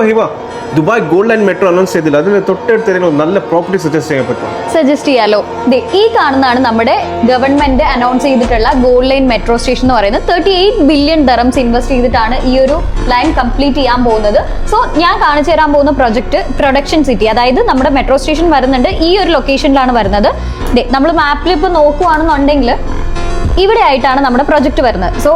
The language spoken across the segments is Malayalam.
Hiba Dubai gold line metro announce ചെയ്തില്ല, അതിന് തൊട്ടടുത്ത് നല്ല പ്രോപ്പർട്ടി സജസ്റ്റ് ചെയ്യാൻ പറ്റും? സജസ്റ്റ് ചെയ്യാലോ. ഈ കാണുന്നതാണ് നമ്മുടെ ഗവൺമെന്റ് അനൗൺസ് ചെയ്തിട്ടുള്ള ഗോൾഡ് ലൈൻ മെട്രോ സ്റ്റേഷൻ എന്ന് പറയുന്നത്. 38 ബില്യൺ ദറംസ് ഇൻവെസ്റ്റ് ചെയ്തിട്ടാണ് ഈ ഒരു ലൈൻ കംപ്ലീറ്റ് ചെയ്യാൻ പോകുന്നത്. സോ ഞാൻ കാണിച്ചു തരാൻ പോകുന്ന പ്രൊജക്ട് പ്രൊഡക്ഷൻ സിറ്റി, അതായത് നമ്മുടെ മെട്രോ സ്റ്റേഷൻ വരുന്നുണ്ട് ഈ ഒരു ലൊക്കേഷനിലാണ് വരുന്നത്. നമ്മൾ മാപ്പിൽ ഇപ്പോൾ നോക്കുവാണെന്നുണ്ടെങ്കിൽ ഇവിടെ ആയിട്ടാണ് നമ്മുടെ പ്രൊജക്ട് വരുന്നത്. സോ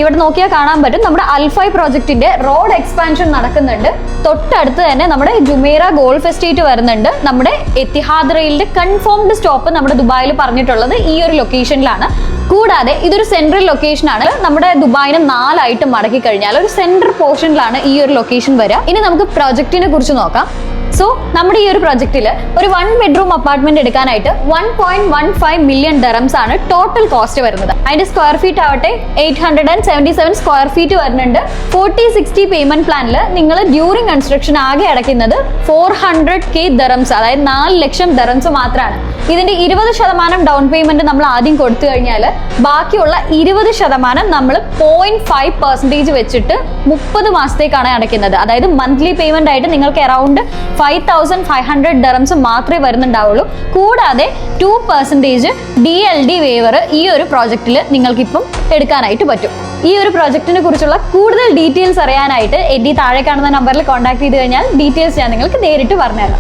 ഇവിടെ നോക്കിയാൽ കാണാൻ പറ്റും നമ്മുടെ അൽഫൈ പ്രോജക്റ്റിന്റെ റോഡ് എക്സ്പാൻഷൻ നടക്കുന്നുണ്ട്. തൊട്ടടുത്ത് തന്നെ നമ്മുടെ ജുമേറ ഗോൾഫ് എസ്റ്റേറ്റ് വരുന്നുണ്ട്. നമ്മുടെ എത്തിഹാദ് റെയിലിന്റെ കൺഫേംഡ് സ്റ്റോപ്പ് നമ്മുടെ ദുബായിൽ പറഞ്ഞിട്ടുള്ളത് ഈ ഒരു ലൊക്കേഷനിലാണ്. കൂടാതെ ഇതൊരു സെൻട്രൽ ലൊക്കേഷൻ ആണ്. നമ്മുടെ ദുബായിനെ 4 ആയിട്ട് മടക്കി കഴിഞ്ഞാൽ ഒരു സെൻട്രൽ പോർഷനിലാണ് ഈ ഒരു ലൊക്കേഷൻ വരിക. ഇനി നമുക്ക് പ്രൊജക്റ്റിനെ കുറിച്ച് നോക്കാം. സോ നമ്മുടെ ഈ ഒരു പ്രൊജക്റ്റിൽ ഒരു 1 ബെഡ്റൂം അപ്പാർട്ട്മെന്റ് എടുക്കാനായിട്ട് 1.15 മില്യൺ ദറംസ് ആണ് ടോട്ടൽ കോസ്റ്റ് വരുന്നത്. അതിന്റെ സ്ക്വയർ ഫീറ്റ് ആവട്ടെ 877 സ്ക്വയർ ഫീറ്റ് വരുന്നുണ്ട്. 40-60 പേയ്മെന്റ് പ്ലാനിൽ നിങ്ങൾ ഡ്യൂറിംഗ് കൺസ്ട്രക്ഷൻ ആകെ അടയ്ക്കുന്നത് 400K ദറംസ്, അതായത് 4 ലക്ഷം ദറംസ് മാത്രമാണ്. ഇതിന്റെ 20% ഡൗൺ പേയ്മെന്റ് നമ്മൾ ആദ്യം കൊടുത്തു കഴിഞ്ഞാൽ ബാക്കിയുള്ള 20% നമ്മൾ 0.5% വെച്ചിട്ട് 30 മാസത്തേക്കാണ് അടയ്ക്കുന്നത്. അതായത് മന്ത്ലി പേയ്മെന്റ് ആയിട്ട് നിങ്ങൾക്ക് അറൌണ്ട് 5,500 ദറംസ് മാത്രമേ വരുന്നുണ്ടാവുള്ളൂ. കൂടാതെ 2% DLD വേവർ ഈ ഒരു പ്രോജക്റ്റിൽ നിങ്ങൾക്കിപ്പം എടുക്കാനായിട്ട് പറ്റും. ഈ ഒരു പ്രോജക്റ്റിനെ കുറിച്ചുള്ള കൂടുതൽ ഡീറ്റെയിൽസ് അറിയാനായിട്ട് എന്റെ താഴെ കാണുന്ന നമ്പറിൽ കോൺടാക്ട് ചെയ്ത് കഴിഞ്ഞാൽ ഡീറ്റെയിൽസ് ഞാൻ നിങ്ങൾക്ക് നേരിട്ട് പറഞ്ഞുതരാം.